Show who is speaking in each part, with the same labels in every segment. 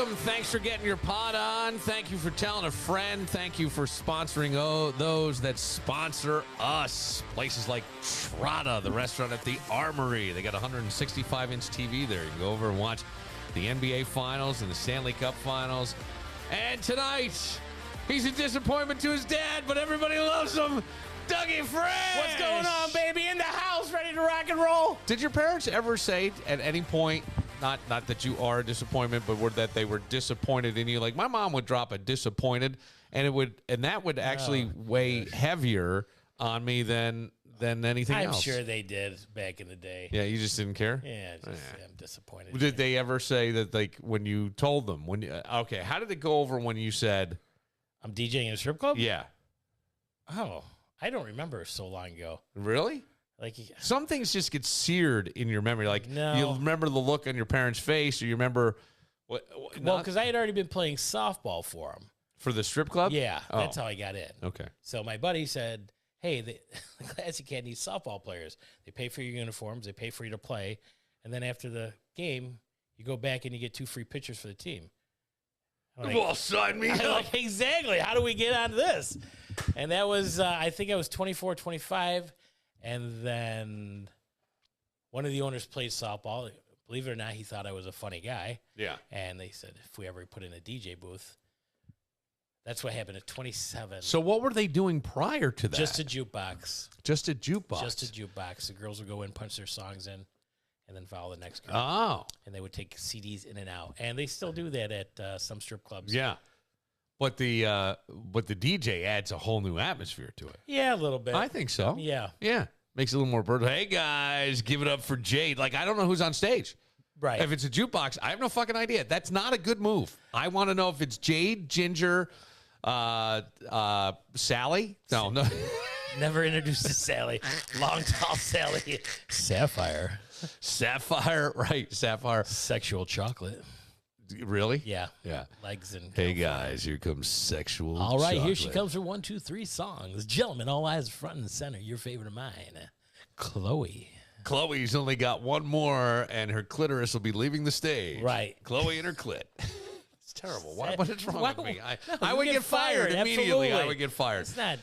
Speaker 1: welcome. Thanks for getting your pod on. Thank you for telling a friend. Thank you for sponsoring those that sponsor us. Places like Trotta, the restaurant at the Armory. They got a 165-inch TV there. You can go over and watch the NBA Finals and the Stanley Cup Finals. And tonight, he's a disappointment to his dad, but everybody loves him. Dougie Fresh!
Speaker 2: What's going on, baby? In the house, ready to rock and roll.
Speaker 1: Did your parents ever say at any point, not that you are a disappointment, but that they were disappointed in you? Like, my mom would drop a disappointed, and that would actually weigh heavier on me than anything else.
Speaker 2: I'm sure they did back in the day.
Speaker 1: Yeah, you just didn't care?
Speaker 2: Yeah, I'm disappointed.
Speaker 1: Did they ever say that, like, when you told them, okay, how did it go over when you said,
Speaker 2: I'm DJing in a strip club?
Speaker 1: Yeah.
Speaker 2: Oh, I don't remember so long ago.
Speaker 1: Really?
Speaker 2: Like,
Speaker 1: some things just get seared in your memory. Like,
Speaker 2: no.
Speaker 1: You remember the look on your parents' face, or you remember what
Speaker 2: well, because I had already been playing softball for them.
Speaker 1: For the strip club?
Speaker 2: Yeah, that's how I got in.
Speaker 1: Okay.
Speaker 2: So my buddy said, hey, the Classy Cat needs softball players. They pay for your uniforms. They pay for you to play. And then after the game, you go back and you get 2 free pitchers for the team. Like,
Speaker 1: well, sign me up.
Speaker 2: Like, exactly. How do we get onto this? And that was, I think I was 24, 25. And then one of the owners played softball. Believe it or not, he thought I was a funny guy.
Speaker 1: Yeah.
Speaker 2: And they said, if we ever put in a DJ booth, that's what happened at 27.
Speaker 1: So what were they doing prior to that?
Speaker 2: Just a jukebox.
Speaker 1: Just a jukebox.
Speaker 2: Just a jukebox. The girls would go in, punch their songs in, and then follow the next girl.
Speaker 1: Oh.
Speaker 2: And they would take CDs in and out. And they still do that at some strip clubs.
Speaker 1: Yeah. But the DJ adds a whole new atmosphere to it.
Speaker 2: Yeah, a little bit.
Speaker 1: I think so.
Speaker 2: Yeah.
Speaker 1: Yeah. Makes it a little more bird. Hey, guys, give it up for Jade. Like, I don't know who's on stage.
Speaker 2: Right.
Speaker 1: If it's a jukebox, I have no fucking idea. That's not a good move. I want to know if it's Jade, Ginger, Sally. No.
Speaker 2: Never introduced to Sally. Long, tall Sally. Sapphire.
Speaker 1: Sapphire, right. Sapphire.
Speaker 2: Sexual chocolate.
Speaker 1: Really?
Speaker 2: Yeah.
Speaker 1: Yeah.
Speaker 2: Legs and...
Speaker 1: Hey, guys, here comes sexual
Speaker 2: All right,
Speaker 1: chocolate.
Speaker 2: here she comes for 1, 2, 3 songs. Gentlemen, all eyes front and center. Your favorite of mine, Chloe.
Speaker 1: Chloe's only got one more, and her clitoris will be leaving the stage.
Speaker 2: Right.
Speaker 1: Chloe and her clit. It's terrible. What is wrong with me?
Speaker 2: No,
Speaker 1: I would get fired immediately.
Speaker 2: Absolutely.
Speaker 1: I would get fired.
Speaker 2: It's not...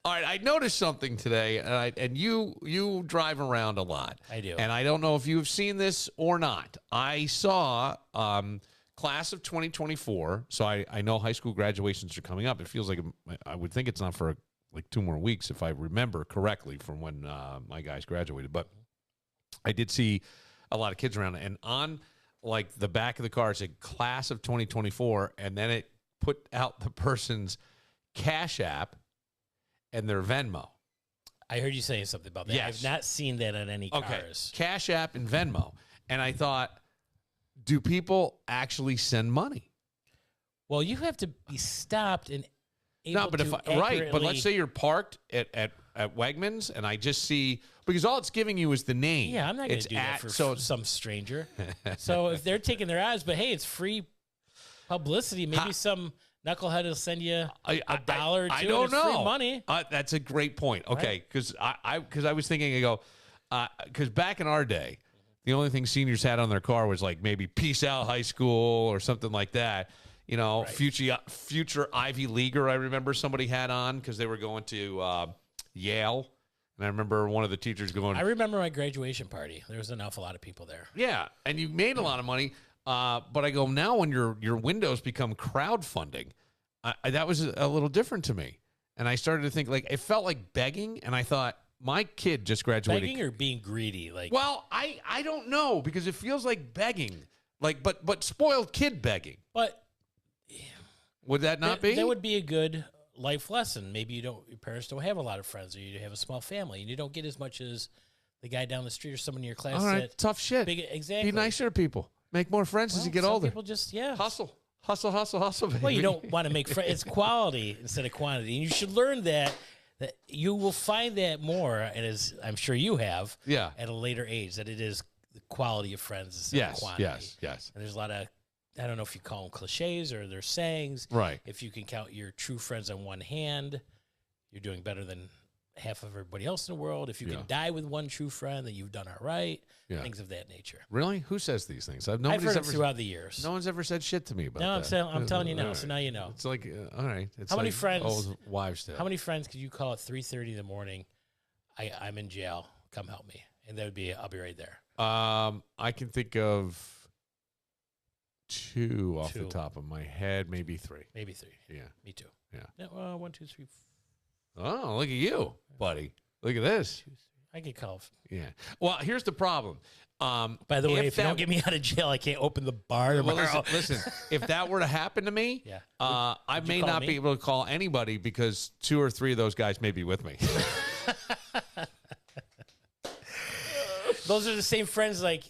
Speaker 1: All right, I noticed something today, and you drive around a lot.
Speaker 2: I do.
Speaker 1: And I don't know if you've seen this or not. I saw class of 2024, so I know high school graduations are coming up. It feels like I would think it's not for like 2 more weeks, if I remember correctly from when my guys graduated. But I did see a lot of kids around, and on like the back of the car it said class of 2024, and then it put out the person's Cash App and their Venmo.
Speaker 2: I heard you saying something about that.
Speaker 1: Yes.
Speaker 2: I've not seen that on any cars.
Speaker 1: Cash App and Venmo. And I thought, do people actually send money?
Speaker 2: Well, you have to be stopped and able
Speaker 1: but
Speaker 2: to
Speaker 1: right, but let's say you're parked at Wegmans, and I just see, because all it's giving you is the name.
Speaker 2: Yeah, I'm not going to do that for some stranger. So if they're taking their odds, but hey, it's free publicity. Maybe some knucklehead will send you $1 or $2.
Speaker 1: I don't know.
Speaker 2: Free money.
Speaker 1: That's a great point. Okay, because I was thinking, because back in our day, the only thing seniors had on their car was like maybe "Peace Out High School" or something like that. You know, future Ivy Leaguer. I remember somebody had on because they were going to Yale, and I remember one of the teachers going.
Speaker 2: I remember my graduation party. There was an awful lot of people there.
Speaker 1: Yeah, and you made a lot of money. But I go, now when your windows become crowdfunding, that was a little different to me. And I started to think, like, it felt like begging, and I thought, my kid just graduated.
Speaker 2: Begging or being greedy? Like,
Speaker 1: well, I don't know, because it feels like begging, like, but spoiled kid begging.
Speaker 2: But
Speaker 1: would that not be?
Speaker 2: That would be a good life lesson. Maybe your parents don't have a lot of friends, or you have a small family, and you don't get as much as the guy down the street or someone in your class.
Speaker 1: All right, tough shit.
Speaker 2: Exactly.
Speaker 1: Be nicer to people. Make more friends as you get older.
Speaker 2: People just,
Speaker 1: hustle, baby.
Speaker 2: Well, you don't want to make friends. It's quality instead of quantity. And you should learn that you will find that more, and as I'm sure you have, at a later age, that it is the quality of friends instead of quantity.
Speaker 1: Yes.
Speaker 2: And there's a lot of, I don't know if you call them cliches or they're sayings.
Speaker 1: Right.
Speaker 2: If you can count your true friends on one hand, you're doing better than half of everybody else in the world. If you
Speaker 1: Yeah.
Speaker 2: can die with one true friend, then you've done all right.
Speaker 1: Yeah.
Speaker 2: Things of that nature.
Speaker 1: Really? Who says these things?
Speaker 2: I've
Speaker 1: Nobody's
Speaker 2: heard
Speaker 1: ever
Speaker 2: it throughout the years.
Speaker 1: No one's ever said shit to me about
Speaker 2: No,
Speaker 1: that.
Speaker 2: I'm telling you now.
Speaker 1: All
Speaker 2: So
Speaker 1: right.
Speaker 2: now you know.
Speaker 1: It's like, all right. It's
Speaker 2: How many
Speaker 1: like
Speaker 2: friends-
Speaker 1: old wives' tale.
Speaker 2: How many friends could you call at 3:30 in the morning? I'm in jail. Come help me. And that would be, I'll be right there.
Speaker 1: I can think of two off the
Speaker 2: Two.
Speaker 1: top of my head, maybe three.
Speaker 2: Maybe 3.
Speaker 1: Yeah.
Speaker 2: Me too.
Speaker 1: Yeah.
Speaker 2: No, 1, 2, 3,
Speaker 1: Oh, look at you, buddy. Look at this.
Speaker 2: 2, 3. I get called.
Speaker 1: Yeah. Well, here's the problem.
Speaker 2: By the way, if you
Speaker 1: that-
Speaker 2: don't get me out of jail, I can't open the bar
Speaker 1: Well,
Speaker 2: tomorrow.
Speaker 1: listen, if that were to happen to me,
Speaker 2: Yeah.
Speaker 1: I
Speaker 2: would you
Speaker 1: may
Speaker 2: call
Speaker 1: not
Speaker 2: me?
Speaker 1: be able to call anybody because 2 or 3 of those guys may be with me.
Speaker 2: Those are the same friends. Like,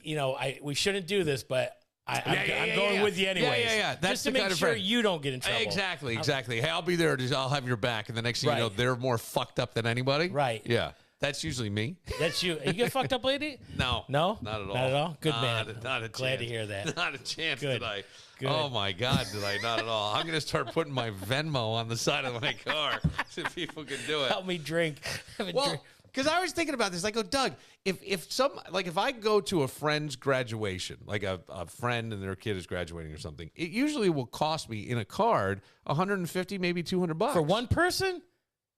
Speaker 2: we shouldn't do this, but I'm going with you anyways.
Speaker 1: Yeah. That's
Speaker 2: just to
Speaker 1: the
Speaker 2: make
Speaker 1: kind of
Speaker 2: sure
Speaker 1: friend.
Speaker 2: you don't get in trouble.
Speaker 1: Exactly. Hey, I'll be there. I'll have your back. And the next thing you know,
Speaker 2: Right.
Speaker 1: they're more fucked up than anybody.
Speaker 2: Right.
Speaker 1: Yeah. That's usually me.
Speaker 2: That's you. You get fucked up, lady?
Speaker 1: No.
Speaker 2: No?
Speaker 1: Not at all.
Speaker 2: Not at all? Good man.
Speaker 1: Not a
Speaker 2: Glad to
Speaker 1: chance.
Speaker 2: hear that.
Speaker 1: Not a chance
Speaker 2: Good.
Speaker 1: did I.
Speaker 2: Good.
Speaker 1: Oh, my God, did I? Not at all. I'm going to start putting my Venmo on the side of my car so people can do it.
Speaker 2: Help me drink. Have a
Speaker 1: Well,
Speaker 2: drink.
Speaker 1: because I was thinking about this. I go, Doug, if I go to a friend's graduation, like a friend and their kid is graduating or something, it usually will cost me in a card $150, maybe $200
Speaker 2: For one person?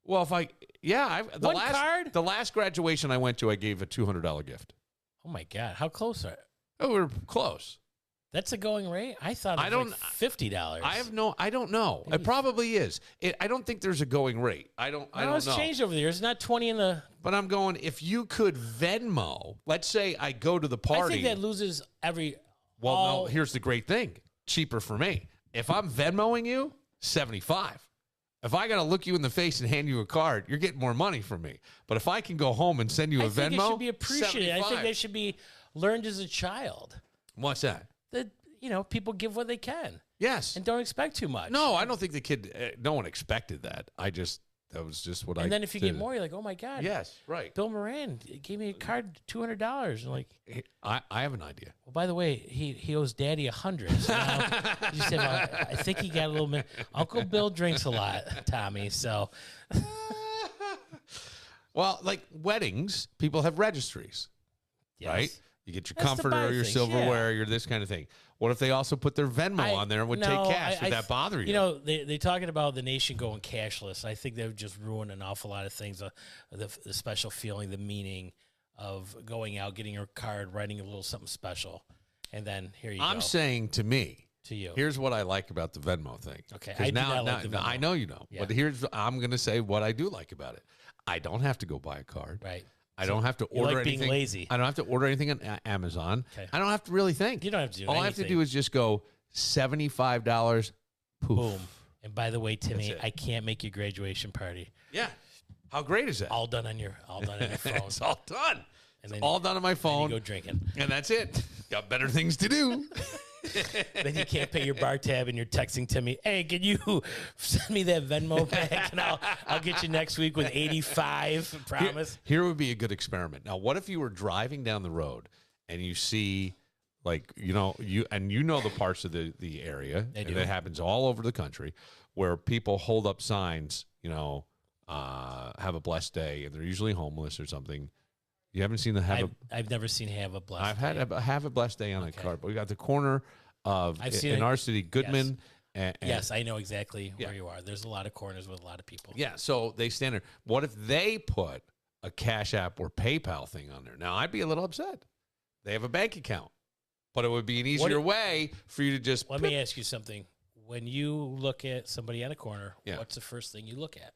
Speaker 1: Well,
Speaker 2: One card?
Speaker 1: The last graduation I went to, I gave a $200 gift.
Speaker 2: Oh, my God. How close are you?
Speaker 1: Oh, we were close.
Speaker 2: That's a going rate? I thought it was like $50.
Speaker 1: I don't know. It probably is. I don't think there's a going rate. I don't
Speaker 2: It's
Speaker 1: know.
Speaker 2: changed over the years. It's not 20 in the...
Speaker 1: But I'm going, if you could Venmo, let's say I go to the party.
Speaker 2: I think that loses every...
Speaker 1: Well, no, here's the great thing. Cheaper for me. If I'm Venmoing you, $75. If I got to look you in the face and hand you a card, you're getting more money from me. But if I can go home and send you a
Speaker 2: I think
Speaker 1: Venmo,
Speaker 2: it should be appreciated. I think
Speaker 1: $75.
Speaker 2: that should be learned as a child.
Speaker 1: What's that?
Speaker 2: That, people give what they can
Speaker 1: Yes.
Speaker 2: and don't expect too much.
Speaker 1: No, I don't think the kid, no one expected that. That was just what I
Speaker 2: And then if you
Speaker 1: did.
Speaker 2: get more, you're like, oh, my God.
Speaker 1: Yes, right.
Speaker 2: Bill Moran gave me a card, $200. And like,
Speaker 1: I have an idea.
Speaker 2: well, by the way, he owes Daddy $100. So now you said, well, I think he got a little bit. Uncle Bill drinks a lot, Tommy. So
Speaker 1: Well, like weddings, people have registries,
Speaker 2: yes.
Speaker 1: right? You get your
Speaker 2: That's to
Speaker 1: comforter,
Speaker 2: buy
Speaker 1: your
Speaker 2: things,
Speaker 1: silverware, your this kind of thing. What if they also put their Venmo on there and would take cash? Would
Speaker 2: I
Speaker 1: that bother you?
Speaker 2: You know, they're talking about the nation going cashless. I think they've just ruined an awful lot of things. The special feeling, the meaning of going out, getting your card, writing a little something special, and then here you go.
Speaker 1: I'm saying to me,
Speaker 2: to you.
Speaker 1: here's what I like about the Venmo thing.
Speaker 2: Okay,
Speaker 1: 'Cause
Speaker 2: I do not like the Venmo.
Speaker 1: I know you know,
Speaker 2: Yeah.
Speaker 1: but I'm going to say what I do like about it. I don't have to go buy a card.
Speaker 2: Right.
Speaker 1: I don't have to
Speaker 2: you
Speaker 1: order
Speaker 2: like being
Speaker 1: anything.
Speaker 2: lazy.
Speaker 1: I don't have to order anything on Amazon.
Speaker 2: Okay.
Speaker 1: I don't have to really think.
Speaker 2: You don't have to do
Speaker 1: All I have to
Speaker 2: anything.
Speaker 1: do is just go $75. Poof.
Speaker 2: Boom. And by the way, Timmy,
Speaker 1: That's it.
Speaker 2: I can't make your graduation party.
Speaker 1: Yeah. How great is that?
Speaker 2: All done on your phone.
Speaker 1: It's all done.
Speaker 2: And
Speaker 1: It's
Speaker 2: then
Speaker 1: all done on my
Speaker 2: then
Speaker 1: phone.
Speaker 2: you go drinking.
Speaker 1: And that's it. Got better things to do.
Speaker 2: Then you can't pay your bar tab, and you're texting Timmy, "Hey, can you send me that Venmo back, and I'll get you next week with 85." Promise.
Speaker 1: Here would be a good experiment. Now, what if you were driving down the road and you see, like, you know the parts of the area,
Speaker 2: They
Speaker 1: and
Speaker 2: do.
Speaker 1: it happens all over the country, where people hold up signs, have a blessed day, and they're usually homeless or something. You haven't seen the
Speaker 2: I've never seen have a blessed.
Speaker 1: I've had
Speaker 2: day.
Speaker 1: a have a blessed day on a
Speaker 2: Okay.
Speaker 1: card, but we got the corner of
Speaker 2: I've seen
Speaker 1: in
Speaker 2: it.
Speaker 1: our city, Goodman. And,
Speaker 2: Yes, I know exactly
Speaker 1: Yeah.
Speaker 2: where you are. There's a lot of corners with a lot of people.
Speaker 1: Yeah, so they stand there. What if they put a Cash App or PayPal thing on there? Now, I'd be a little upset. They have a bank account, but it would be an easier way for you to just.
Speaker 2: Let me ask you something. When you look at somebody on a corner,
Speaker 1: Yeah.
Speaker 2: what's the first thing you look at?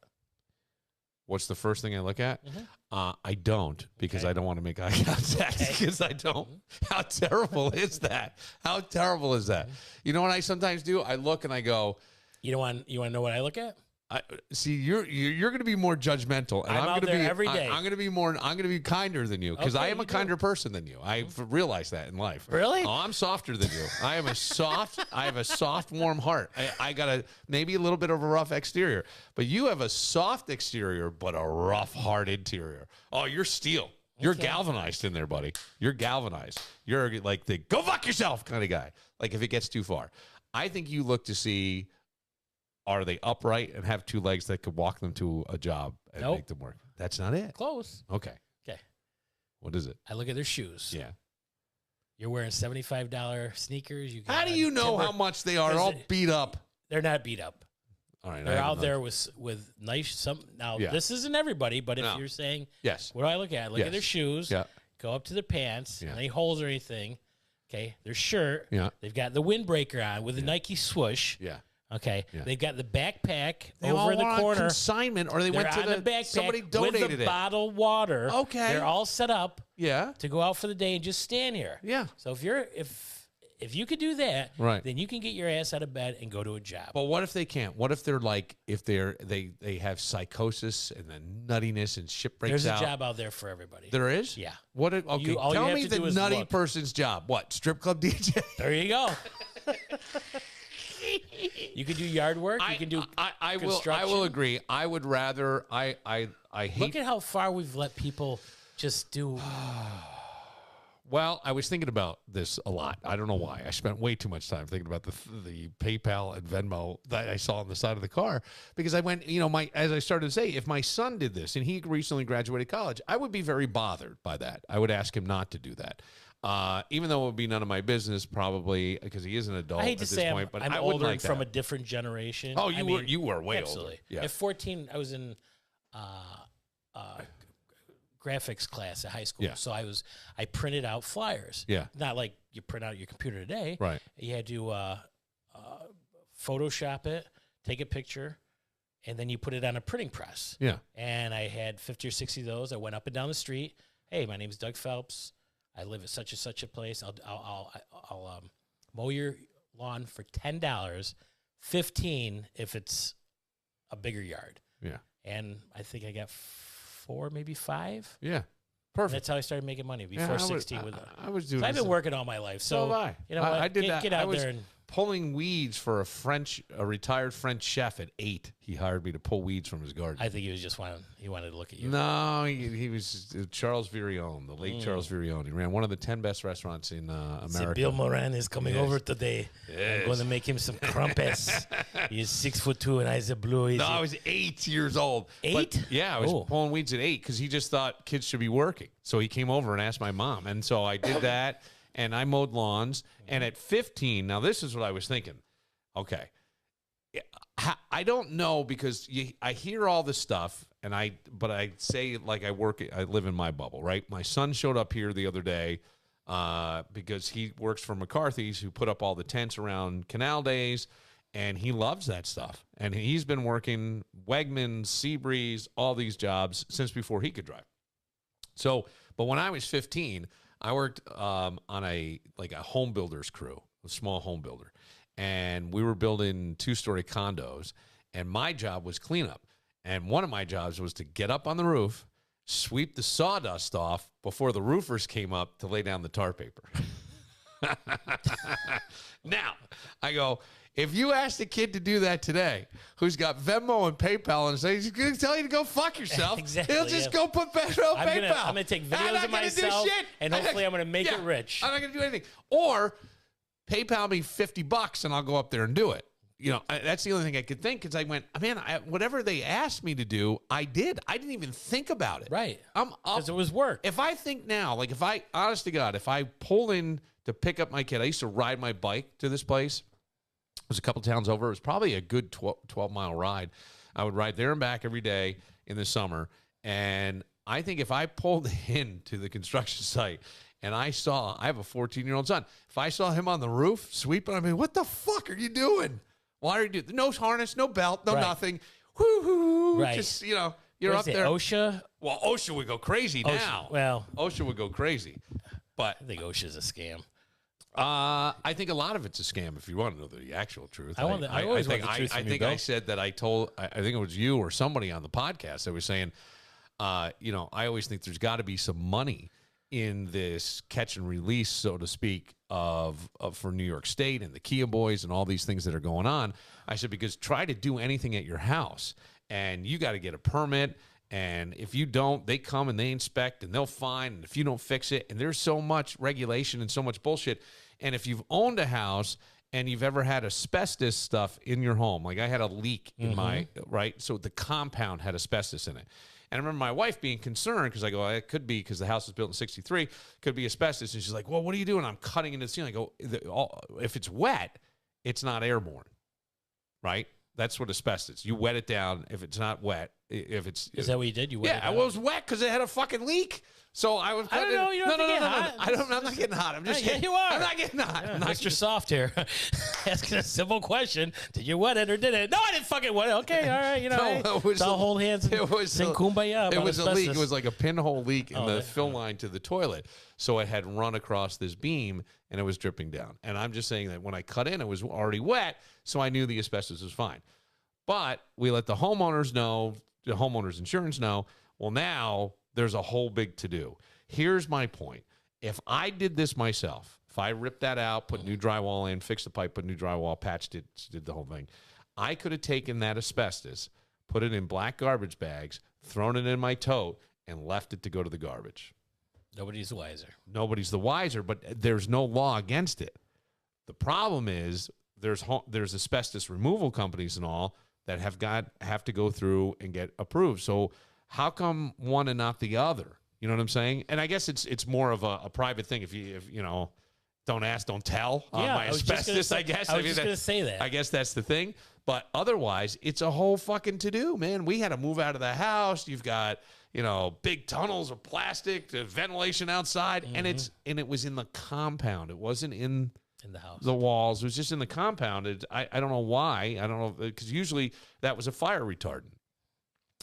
Speaker 1: What's the first thing I look at?
Speaker 2: Mhm.
Speaker 1: I don't, because
Speaker 2: Okay.
Speaker 1: I don't want to make eye contact,
Speaker 2: Okay.
Speaker 1: because I don't. How terrible is that? How terrible is that? You know what I sometimes do? I look and I go,
Speaker 2: You want to know what I look at?
Speaker 1: see, you're going to be more judgmental, and
Speaker 2: I'm out
Speaker 1: going to
Speaker 2: there
Speaker 1: be
Speaker 2: every day.
Speaker 1: I'm going to be kinder than you, because
Speaker 2: Okay,
Speaker 1: I am a
Speaker 2: you do.
Speaker 1: kinder person than you. I've realized that in life.
Speaker 2: Really?
Speaker 1: Oh, I'm softer than you. I have a soft, warm heart. I got maybe a little bit of a rough exterior, but you have a soft exterior, but a rough hard interior. Oh, you're steel. You're
Speaker 2: Okay.
Speaker 1: galvanized in there, buddy. You're galvanized. You're like the go fuck yourself kind of guy. Like if it gets too far. I think you look to see, are they upright and have two legs that could walk them to a job and
Speaker 2: Nope.
Speaker 1: make them work? That's not it.
Speaker 2: Close.
Speaker 1: Okay.
Speaker 2: Okay.
Speaker 1: What is it?
Speaker 2: I look at their shoes.
Speaker 1: Yeah.
Speaker 2: You're wearing $75 sneakers. You
Speaker 1: How do you know how much they are? All beat up.
Speaker 2: They're not beat up.
Speaker 1: All right.
Speaker 2: They're out there with nice some. Now
Speaker 1: Yeah.
Speaker 2: this isn't everybody, but if
Speaker 1: No.
Speaker 2: you're saying,
Speaker 1: Yes.
Speaker 2: what do I look at? I look
Speaker 1: Yes.
Speaker 2: at their shoes.
Speaker 1: Yeah.
Speaker 2: Go up to their pants.
Speaker 1: Yeah.
Speaker 2: Any holes or anything? Okay. Their shirt.
Speaker 1: Yeah.
Speaker 2: They've got the windbreaker on with the Nike swoosh.
Speaker 1: Yeah.
Speaker 2: Okay.
Speaker 1: Yeah.
Speaker 2: They've got the backpack
Speaker 1: They
Speaker 2: over
Speaker 1: all
Speaker 2: in the
Speaker 1: were on
Speaker 2: corner.
Speaker 1: consignment, or they
Speaker 2: They're
Speaker 1: went to
Speaker 2: on the backpack
Speaker 1: somebody
Speaker 2: with
Speaker 1: donated
Speaker 2: the
Speaker 1: it.
Speaker 2: bottled water.
Speaker 1: Okay.
Speaker 2: They're all set up
Speaker 1: Yeah.
Speaker 2: to go out for the day and just stand here.
Speaker 1: Yeah.
Speaker 2: So if you could do that,
Speaker 1: Right.
Speaker 2: then you can get your ass out of bed and go to a job.
Speaker 1: But what if they can't? What if they're like, if they have psychosis and then nuttiness and shit breaks
Speaker 2: There's
Speaker 1: out?
Speaker 2: a job out there for everybody.
Speaker 1: There is?
Speaker 2: Yeah.
Speaker 1: What? Okay,
Speaker 2: all you
Speaker 1: tell
Speaker 2: have
Speaker 1: me
Speaker 2: to
Speaker 1: the
Speaker 2: do is
Speaker 1: nutty
Speaker 2: look.
Speaker 1: person's job. What? Strip club DJ?
Speaker 2: There you go. You can do yard work. You can do
Speaker 1: I will
Speaker 2: construction.
Speaker 1: agree. I would rather I hate.
Speaker 2: Look at how far we've let people just do.
Speaker 1: Well, I was thinking about this a lot. I don't know why. I spent way too much time thinking about the PayPal and Venmo that I saw on the side of the car, because I went, as I started to say, if my son did this and he recently graduated college, I would be very bothered by that. I would ask him not to do that. Even though it would be none of my business, probably, because he is an adult
Speaker 2: I hate
Speaker 1: at
Speaker 2: to
Speaker 1: this
Speaker 2: say
Speaker 1: point. But
Speaker 2: I'm
Speaker 1: I wouldn't
Speaker 2: older
Speaker 1: like
Speaker 2: from
Speaker 1: that.
Speaker 2: a different generation.
Speaker 1: Oh, you were way
Speaker 2: absolutely.
Speaker 1: older. Yeah.
Speaker 2: At 14, I was in graphics class at high school.
Speaker 1: Yeah.
Speaker 2: So I printed out flyers.
Speaker 1: Yeah.
Speaker 2: Not like you print out your computer today.
Speaker 1: Right.
Speaker 2: You had to Photoshop it, take a picture, and then you put it on a printing press.
Speaker 1: Yeah.
Speaker 2: And I had 50 or 60 of those. I went up and down the street. Hey, my name is Doug Phelps. I live at such and such a place. I'll mow your lawn for $10, $15 if it's a bigger yard.
Speaker 1: Yeah.
Speaker 2: And I think I got 4, maybe 5.
Speaker 1: Yeah.
Speaker 2: And
Speaker 1: Perfect.
Speaker 2: that's how I started making money before
Speaker 1: Yeah, I was-
Speaker 2: 16 with it.
Speaker 1: I was doing
Speaker 2: So I've been
Speaker 1: this-
Speaker 2: working all my life.
Speaker 1: So
Speaker 2: So,
Speaker 1: have I.
Speaker 2: you know what?
Speaker 1: I did
Speaker 2: get,
Speaker 1: that.
Speaker 2: Get
Speaker 1: I
Speaker 2: out
Speaker 1: was
Speaker 2: there and
Speaker 1: pulling weeds for a retired French chef at 8. He hired me to pull weeds from his garden.
Speaker 2: I think he was just wanted to look at you.
Speaker 1: No, he was Charles Virion, the late Charles Virion. He ran one of the 10 best restaurants in
Speaker 2: Say,
Speaker 1: America.
Speaker 2: Bill Moran is coming
Speaker 1: Yes.
Speaker 2: over today.
Speaker 1: Yes.
Speaker 2: I'm going to make him some crumpets. He's 6'2" and eyes are blue.
Speaker 1: No, I was 8 years old. But,
Speaker 2: 8?
Speaker 1: yeah, I was
Speaker 2: Oh.
Speaker 1: pulling weeds at 8 because he just thought kids should be working. So he came over and asked my mom. And so I did that, and I mowed lawns. And at 15, now this is what I was thinking. Okay. I don't know, because I hear all this stuff, but I say like I live in my bubble, right? My son showed up here the other day because he works for McCarthy's, who put up all the tents around Canal Days, and he loves that stuff. And he's been working Wegmans, Seabreeze, all these jobs since before he could drive. So, but when I was 15, I worked on a home builder's crew, a small home builder. And we were building 2-story condos, and my job was cleanup. And one of my jobs was to get up on the roof, sweep the sawdust off before the roofers came up to lay down the tar paper. Now, I go, if you asked a kid to do that today, who's got Venmo and PayPal, and say he's going to tell you to go fuck yourself,
Speaker 2: Exactly,
Speaker 1: he'll just
Speaker 2: yeah.
Speaker 1: go put Venmo
Speaker 2: I'm
Speaker 1: PayPal.
Speaker 2: gonna take
Speaker 1: I'm
Speaker 2: videos
Speaker 1: not
Speaker 2: of
Speaker 1: gonna do
Speaker 2: myself,
Speaker 1: shit.
Speaker 2: and hopefully I'm gonna make it rich.
Speaker 1: I'm not going to do anything. Or PayPal me $50 and I'll go up there and do it. That's the only thing I could think, because I went, man, whatever they asked me to do, I did. I didn't even think about it.
Speaker 2: Right.
Speaker 1: I'm up.
Speaker 2: Because it was work.
Speaker 1: If I think now, like honest to God, if I pull in to pick up my kid, I used to ride my bike to this place. It was a couple towns over. It was probably a good 12-mile ride. I would ride there and back every day in the summer. And I think if I pulled in to the construction site and I have a 14-year-old son, if I saw him on the roof sweeping, I mean, what the fuck are you doing? Why are you doing? No harness, no belt, no
Speaker 2: Right.
Speaker 1: nothing. Whoo-hoo.
Speaker 2: Right.
Speaker 1: Just, you're
Speaker 2: What
Speaker 1: up
Speaker 2: is it,
Speaker 1: there.
Speaker 2: OSHA?
Speaker 1: Well, OSHA would go crazy now.
Speaker 2: Well,
Speaker 1: OSHA would go crazy. But
Speaker 2: I think OSHA's a scam.
Speaker 1: I think a lot of it's a scam, if you want to know the actual truth.
Speaker 2: I always want the truth
Speaker 1: I
Speaker 2: from you,
Speaker 1: think
Speaker 2: Bill.
Speaker 1: I said that I think it was you or somebody on the podcast that was saying, I always think there's got to be some money in this catch and release, so to speak, for New York State and the Kia boys and all these things that are going on. I said, because try to do anything at your house and you got to get a permit. And if you don't, they come and they inspect and they'll fine. And if you don't fix it, and there's so much regulation and so much bullshit. And if you've owned a house and you've ever had asbestos stuff in your home, like I had a leak in my, right? So the compound had asbestos in it. And I remember my wife being concerned because I go, it could be because the house was built in 63, could be asbestos. And she's like, well, what are you doing? I'm cutting into the ceiling. I go, if it's wet, it's not airborne, right? That's what asbestos. You wet it down. If it's not wet, if it's
Speaker 2: Is that what you did? You wet it
Speaker 1: yeah,
Speaker 2: down?
Speaker 1: it was wet because it had a fucking leak. So I was.
Speaker 2: I don't know. You don't have to get hot.
Speaker 1: I'm not getting hot. I'm just.
Speaker 2: Yeah, you are.
Speaker 1: I'm not getting hot.
Speaker 2: Yeah,
Speaker 1: I'm not
Speaker 2: Mr. Soft here, asking a simple question: did you wet it or did it? No, I didn't fucking wet it. Okay, all right. You know, hey,
Speaker 1: was
Speaker 2: I'll hold hands and sing kumbaya.
Speaker 1: It was
Speaker 2: about
Speaker 1: a leak.
Speaker 2: asbestos.
Speaker 1: It was like a pinhole leak in the
Speaker 2: yeah.
Speaker 1: fill line to the toilet. So it had run across this beam and it was dripping down. And I'm just saying that when I cut in, it was already wet, so I knew the asbestos was fine. But we let the homeowners know, the homeowners insurance know. Well, now there's a whole big to-do. Here's my point. If I did this myself, if I ripped that out, put new drywall in, fixed the pipe, put new drywall, patched it, did the whole thing, I could have taken that asbestos, put it in black garbage bags, thrown it in my tote, and left it to go to the garbage.
Speaker 2: Nobody's the wiser.
Speaker 1: Nobody's the wiser, but there's no law against it. The problem is there's asbestos removal companies and all that have to go through and get approved. So how come one and not the other? You know what I'm saying? And I guess it's more of a private thing. If you know, don't ask, don't tell on my asbestos, I guess.
Speaker 2: I was just going to say that.
Speaker 1: I guess that's the thing. But otherwise, it's a whole fucking to-do, man. We had to move out of the house. You've got, you know, big tunnels of plastic, the ventilation outside, and it was in the compound. It wasn't in
Speaker 2: the house,
Speaker 1: the walls. It was just in the compound. I don't know why. I don't know, because usually that was a fire retardant.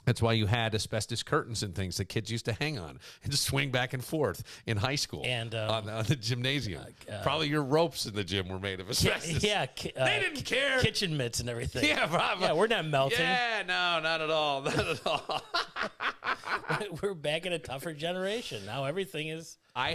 Speaker 1: That's why you had asbestos curtains and things that kids used to hang on and just swing back and forth in high school
Speaker 2: and
Speaker 1: on the gymnasium. Probably your ropes in the gym were made of asbestos.
Speaker 2: Yeah,
Speaker 1: they didn't care.
Speaker 2: Kitchen mitts and everything.
Speaker 1: Yeah, probably.
Speaker 2: Yeah, we're not melting.
Speaker 1: Yeah, no, not at all. Not at all.
Speaker 2: We're back in a tougher generation. Now everything is.
Speaker 1: I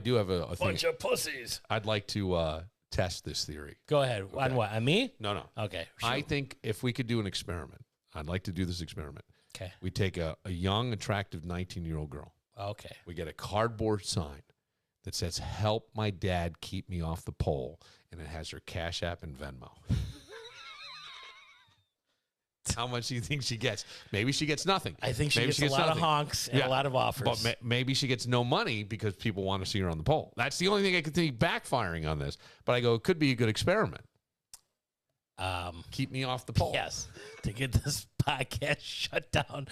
Speaker 1: do have a
Speaker 2: bunch of pussies.
Speaker 1: I'd like to test this theory.
Speaker 2: Go ahead. Okay. On what? On me?
Speaker 1: No.
Speaker 2: Okay.
Speaker 1: Sure. I think if we could do an experiment, I'd like to do this experiment.
Speaker 2: Okay.
Speaker 1: We take a young, attractive 19-year-old girl.
Speaker 2: Okay.
Speaker 1: We get a cardboard sign that says, "Help my dad keep me off the pole," and it has her Cash App and Venmo. How much do you think she gets? Maybe she gets nothing.
Speaker 2: I think she gets a lot of honks and a lot of offers.
Speaker 1: But maybe she gets no money because people want to see her on the pole. That's the only thing I could think backfiring on this. But I go, it could be a good experiment. Keep me off the pole.
Speaker 2: Yes, to get this podcast shut down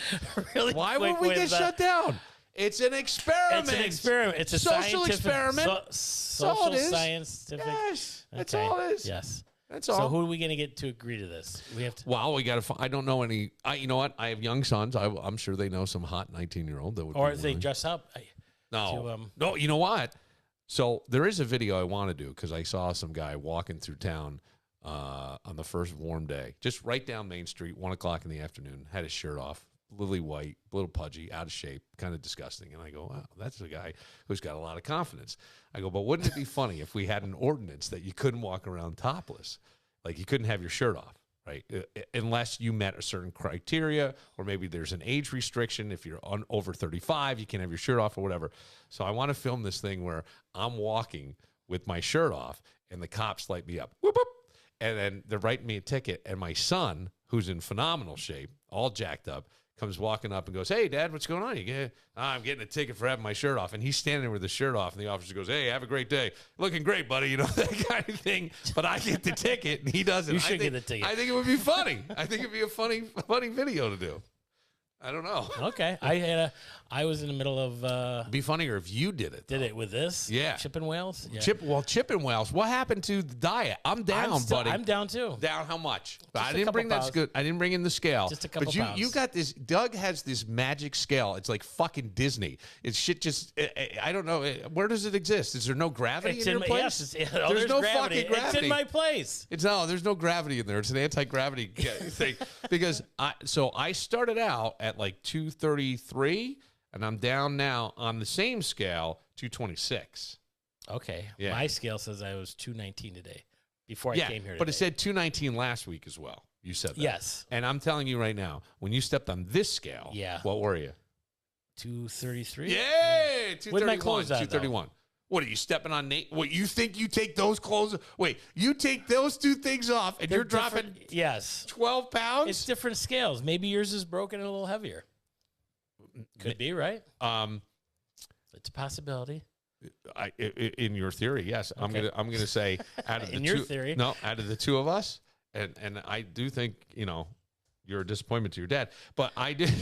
Speaker 2: really
Speaker 1: Why
Speaker 2: quick.
Speaker 1: would we get shut down? It's an experiment.
Speaker 2: It's an experiment. It's a
Speaker 1: social experiment.
Speaker 2: Social scientific.
Speaker 1: Yes, that's all it is.
Speaker 2: Yes.
Speaker 1: That's all.
Speaker 2: So who are we going to get to agree to this? We have to.
Speaker 1: Well, we got to. I don't know any. You know what? I have young sons. I'm sure they know some hot 19-year-old that would.
Speaker 2: Or if they dress up.
Speaker 1: No. No. You know what? So there is a video I want to do because I saw some guy walking through town on the first warm day, just right down Main Street, 1 o'clock in the afternoon. Had his shirt off, lily white, a little pudgy, out of shape, kind of disgusting. And I go, wow, that's a guy who's got a lot of confidence. I go, but wouldn't it be funny if we had an ordinance that you couldn't walk around topless? Like you couldn't have your shirt off, right? Unless you met a certain criteria, or maybe there's an age restriction. If you're over 35, you can't have your shirt off or whatever. So I want to film this thing where I'm walking with my shirt off and the cops light me up. Whoop, whoop. And then they're writing me a ticket, and my son, who's in phenomenal shape, all jacked up, comes walking up and goes, "Hey, Dad, what's going on? I'm getting a ticket for having my shirt off." And he's standing there with the shirt off, and the officer goes, "Hey, have a great day. Looking great, buddy." You know, that kind of thing. But I get the ticket, and he doesn't.
Speaker 2: You should get the ticket.
Speaker 1: I think it would be funny. I think it'd be a funny video to do. I don't know.
Speaker 2: Okay. I was in the middle of
Speaker 1: be funnier if you did it.
Speaker 2: Did it with this?
Speaker 1: Yeah.
Speaker 2: Chipping whales? Yeah.
Speaker 1: Chipping whales. What happened to the diet? I'm down, buddy.
Speaker 2: I'm down too.
Speaker 1: Down how much?
Speaker 2: Just
Speaker 1: I didn't bring
Speaker 2: pounds.
Speaker 1: I didn't bring in the scale.
Speaker 2: Just a couple
Speaker 1: pounds.
Speaker 2: But
Speaker 1: you got this. Doug has this magic scale. It's like fucking Disney. It's shit just, I don't know. Where does it exist? Is there no gravity in your place?
Speaker 2: Yes,
Speaker 1: there's no
Speaker 2: gravity.
Speaker 1: fucking gravity.
Speaker 2: It's in my place.
Speaker 1: There's no gravity in there. It's an anti-gravity thing. Because I started out at like 233, and I'm down now on the same scale, 226.
Speaker 2: Okay.
Speaker 1: Yeah.
Speaker 2: My scale says I was 219 today before I came here today.
Speaker 1: But it said 219 last week as well. You said that.
Speaker 2: Yes.
Speaker 1: And I'm telling you right now, when you stepped on this scale, what were you?
Speaker 2: 233.
Speaker 1: Yay! 231.
Speaker 2: With my clothes on,
Speaker 1: 231. What are you stepping on? What you think you take those clothes? Wait, you take those two things off, and
Speaker 2: They're
Speaker 1: you're dropping
Speaker 2: different- yes.
Speaker 1: 12 pounds?
Speaker 2: It's different scales. Maybe yours is broken and a little heavier. Could be, right? It's a possibility.
Speaker 1: In your theory, yes.
Speaker 2: Okay.
Speaker 1: I'm gonna say out of
Speaker 2: In
Speaker 1: the
Speaker 2: your
Speaker 1: two,
Speaker 2: theory.
Speaker 1: no, out of the two of us, and I do think you're a disappointment to your dad, but I did.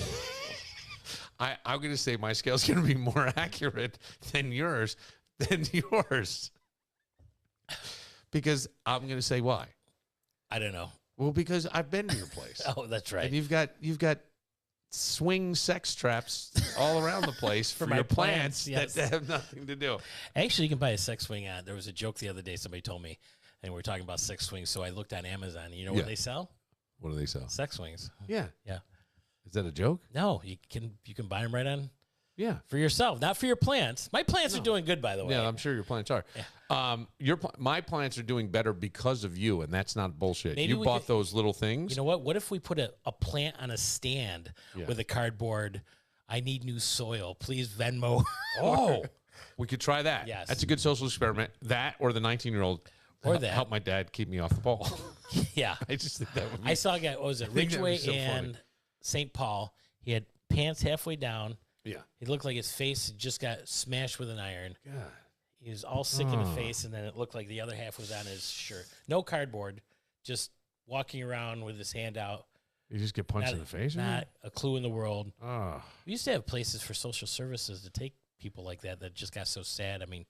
Speaker 1: I'm gonna say my scale's gonna be more accurate than yours, because I'm gonna say why.
Speaker 2: I don't know.
Speaker 1: Well, because I've been to your place.
Speaker 2: Oh, that's right.
Speaker 1: And you've got swing sex traps all around the place for
Speaker 2: my
Speaker 1: your plants
Speaker 2: plants,
Speaker 1: that
Speaker 2: yes.
Speaker 1: have nothing to do.
Speaker 2: Actually, you can buy a sex swing on. There was a joke the other day somebody told me, and we were talking about sex swings. So I looked on Amazon. You know what they sell?
Speaker 1: What do they sell?
Speaker 2: Sex swings.
Speaker 1: Yeah.
Speaker 2: Yeah.
Speaker 1: Is that a joke?
Speaker 2: No, you can buy them right on
Speaker 1: Yeah.
Speaker 2: for yourself, not for your plants. My plants are doing good, by the way.
Speaker 1: Yeah, I'm sure your plants are. Yeah. My plants are doing better because of you, and that's not bullshit.
Speaker 2: Maybe
Speaker 1: You
Speaker 2: we
Speaker 1: bought
Speaker 2: could-
Speaker 1: those little things.
Speaker 2: You know what? What if we put a plant on a stand with a cardboard? I need new soil. Please Venmo.
Speaker 1: Oh, we could try that.
Speaker 2: Yes.
Speaker 1: That's a good social experiment. That or the 19-year-old.
Speaker 2: Or that.
Speaker 1: Help my dad keep me off the ball.
Speaker 2: Yeah.
Speaker 1: I just think that would be.
Speaker 2: I saw a guy, what was it,
Speaker 1: think that'd be
Speaker 2: Ridgeway
Speaker 1: so funny.
Speaker 2: and St. Paul. He had pants halfway down.
Speaker 1: Yeah.
Speaker 2: He looked like his face had just got smashed with an iron.
Speaker 1: God.
Speaker 2: He was all sick in the face, and then it looked like the other half was on his shirt. No cardboard, just walking around with his hand out.
Speaker 1: You just get punched in the face?
Speaker 2: Not a clue in the world.
Speaker 1: Oh.
Speaker 2: We used to have places for social services to take people like that just got so sad. I mean,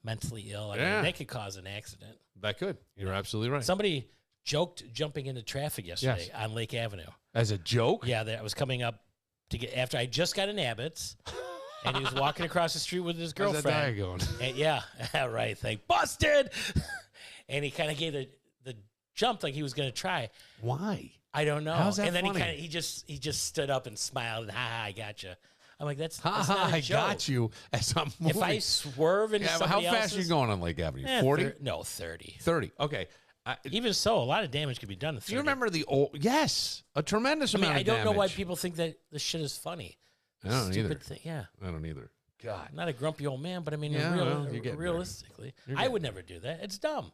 Speaker 2: mentally ill. I mean, that could cause an accident.
Speaker 1: That could. You're absolutely right.
Speaker 2: Somebody joked jumping into traffic yesterday on Lake Avenue.
Speaker 1: As a joke?
Speaker 2: Yeah, I was coming up to get after I just got an Abbott's, and he was walking across the street with his
Speaker 1: How's
Speaker 2: girlfriend.
Speaker 1: that guy going?
Speaker 2: And yeah, right. Thank busted. And he kind of gave the jump like he was going to try.
Speaker 1: Why?
Speaker 2: I don't know.
Speaker 1: How's that
Speaker 2: and then
Speaker 1: funny?
Speaker 2: he just stood up and smiled. And, I got you. I'm like, that's
Speaker 1: Ha
Speaker 2: not
Speaker 1: ha!
Speaker 2: a
Speaker 1: I
Speaker 2: joke.
Speaker 1: got you. As I'm moving.
Speaker 2: If I swerve into
Speaker 1: How
Speaker 2: somebody
Speaker 1: fast
Speaker 2: else's,
Speaker 1: are you going on Lake Avenue?
Speaker 2: eh,
Speaker 1: 40?
Speaker 2: No, 30.
Speaker 1: 30. Okay.
Speaker 2: Even so, a lot of damage could be done.
Speaker 1: Do you remember the old? Yes, a tremendous
Speaker 2: I mean,
Speaker 1: amount
Speaker 2: I
Speaker 1: of
Speaker 2: don't know why
Speaker 1: damage.
Speaker 2: people think that this shit is funny.
Speaker 1: I don't
Speaker 2: Stupid
Speaker 1: either.
Speaker 2: thing. Yeah.
Speaker 1: I don't either. God.
Speaker 2: I'm not a grumpy old man, but I mean,
Speaker 1: Yeah, well, you're getting there.
Speaker 2: realistically,
Speaker 1: You're
Speaker 2: I
Speaker 1: getting
Speaker 2: would never do that. It's dumb.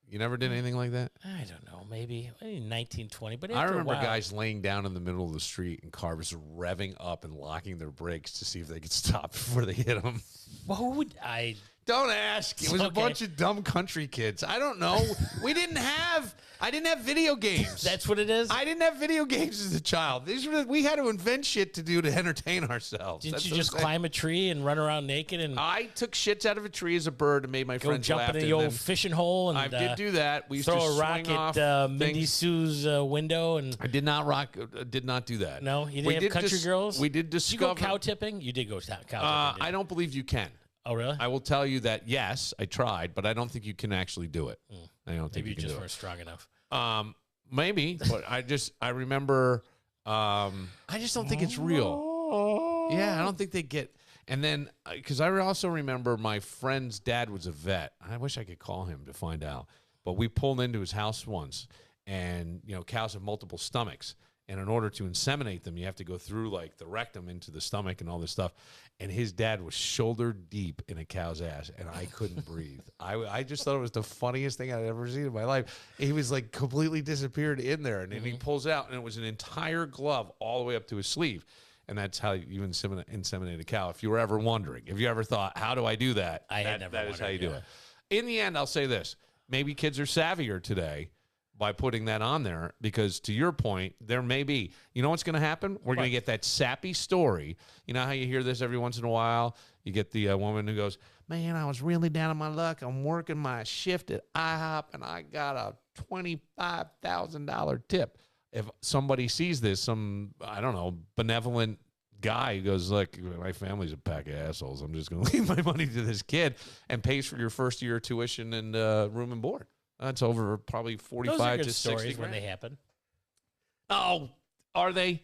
Speaker 1: You never did anything like that?
Speaker 2: I don't know, maybe 1920, but
Speaker 1: I
Speaker 2: after
Speaker 1: remember
Speaker 2: a while,
Speaker 1: guys laying down in the middle of the street and cars revving up and locking their brakes to see if they could stop before they hit them.
Speaker 2: Well, who would I?
Speaker 1: Don't ask. It was a
Speaker 2: Okay.
Speaker 1: bunch of dumb country kids. I don't know. I didn't have video games.
Speaker 2: That's what it is.
Speaker 1: I didn't have video games as a child. We had to invent shit to do to entertain ourselves.
Speaker 2: Didn't
Speaker 1: That's
Speaker 2: you
Speaker 1: what I'm
Speaker 2: just
Speaker 1: saying.
Speaker 2: climb a tree and run around naked and
Speaker 1: I took shits out of a tree as a bird and made my
Speaker 2: go
Speaker 1: friends
Speaker 2: jump
Speaker 1: laugh.
Speaker 2: in the
Speaker 1: and
Speaker 2: old
Speaker 1: then
Speaker 2: fishing hole and
Speaker 1: I did do that. We used
Speaker 2: throw
Speaker 1: to
Speaker 2: a rock
Speaker 1: swing off
Speaker 2: at Mindy
Speaker 1: things.
Speaker 2: Sue's window? And
Speaker 1: I did not do that.
Speaker 2: no, you
Speaker 1: We
Speaker 2: didn't have country girls.
Speaker 1: We did
Speaker 2: Did you go
Speaker 1: discover.
Speaker 2: cow tipping? You did go cow tipping.
Speaker 1: I don't believe you can.
Speaker 2: Oh, really?
Speaker 1: I will tell you that yes, I tried, but I don't think you can actually do it. I don't think
Speaker 2: Maybe you
Speaker 1: can
Speaker 2: just
Speaker 1: do
Speaker 2: weren't strong enough.
Speaker 1: it. Maybe, but I remember. I just don't think it's real. Yeah, I don't think they get. And then, because I also remember my friend's dad was a vet. I wish I could call him to find out. But we pulled into his house once, and cows have multiple stomachs. And in order to inseminate them, you have to go through like the rectum into the stomach and all this stuff. And his dad was shoulder deep in a cow's ass, and I couldn't breathe. I just thought it was the funniest thing I'd ever seen in my life. He was like completely disappeared in there, and then he pulls out, and it was an entire glove all the way up to his sleeve. And that's how you inseminate a cow. If you were ever wondering, if you ever thought, how do I do that?
Speaker 2: had never
Speaker 1: That is how you
Speaker 2: wondered,
Speaker 1: do it. In the end, I'll say this. Maybe kids are savvier today by putting that on there, because to your point, there may be, what's going to happen? We're going to get that sappy story. You know how you hear this every once in a while? You get the woman who goes, man, I was really down on my luck. I'm working my shift at IHOP, and I got a $25,000 tip. If somebody sees this, some, I don't know, benevolent guy who goes, look, my family's a pack of assholes. I'm just going to leave my money to this kid, and pays for your first year of tuition and room and board. That's over probably 45
Speaker 2: Those are good
Speaker 1: to 60
Speaker 2: stories when
Speaker 1: grand.
Speaker 2: they happen
Speaker 1: Oh, are they?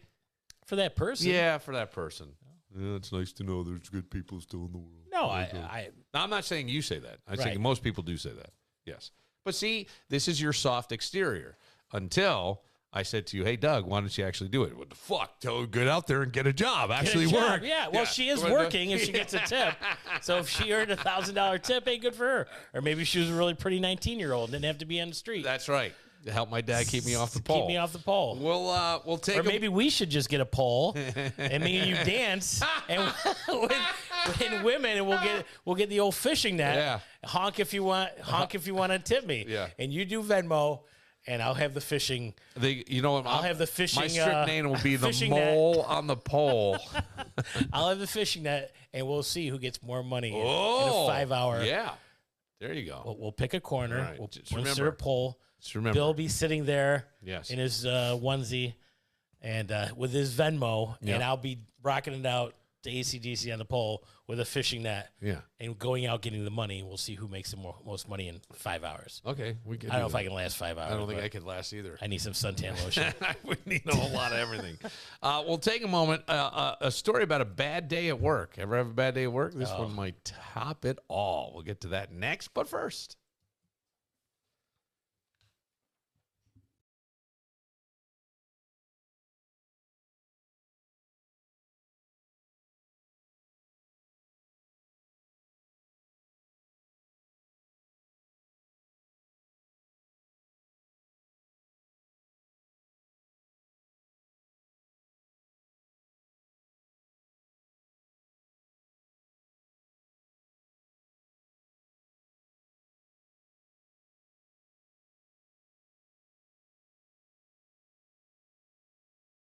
Speaker 2: for that person.
Speaker 1: Yeah, for that person. Yeah, it's nice to know there's good people still in the world.
Speaker 2: No,
Speaker 1: Now, I'm not saying you say that. I'm saying
Speaker 2: Right.
Speaker 1: most people do say that. Yes. But see, this is your soft exterior until I said to you, hey, Doug, why don't you actually do it? What the fuck? Tell her, get out there and get a job.
Speaker 2: Get a
Speaker 1: Actually
Speaker 2: job,
Speaker 1: work.
Speaker 2: Yeah. Well, she is working if she gets a tip. So if she earned $1,000 tip, hey, good for her. Or maybe she was a really pretty 19-year-old and didn't have to be on the street.
Speaker 1: That's right. To help my dad keep me off the pole.
Speaker 2: Keep me off the pole.
Speaker 1: We'll take.
Speaker 2: Or maybe we should just get a pole, and me and you dance, and with women, and we'll get the old fishing net.
Speaker 1: Yeah.
Speaker 2: Honk if you want. Honk if you want to tip me.
Speaker 1: Yeah.
Speaker 2: And you do Venmo, and I'll have the fishing.
Speaker 1: You know what?
Speaker 2: I'll have the fishing.
Speaker 1: My strip name will be the
Speaker 2: fishing
Speaker 1: mole on the pole.
Speaker 2: I'll have the fishing net, and we'll see who gets more money in a
Speaker 1: Oh,
Speaker 2: 5-hour.
Speaker 1: Yeah. There you go.
Speaker 2: We'll pick a corner.
Speaker 1: All right,
Speaker 2: We'll
Speaker 1: just
Speaker 2: insert
Speaker 1: remember.
Speaker 2: a pole.
Speaker 1: Just remember.
Speaker 2: Bill be sitting there
Speaker 1: Yes.
Speaker 2: in his onesie and with his Venmo,
Speaker 1: Yep.
Speaker 2: and I'll be rocking it out to AC/DC on the pole with a fishing net
Speaker 1: Yeah.
Speaker 2: and going out getting the money. We'll see who makes the most money in 5 hours.
Speaker 1: Okay. We can
Speaker 2: I don't know if I can last 5 hours.
Speaker 1: I don't think
Speaker 2: but
Speaker 1: I could last either.
Speaker 2: I need some suntan lotion.
Speaker 1: I would need a whole lot of everything. We'll take a moment. A story about a bad day at work. Ever have a bad day at work? This one might top it all. We'll get to that next. But first.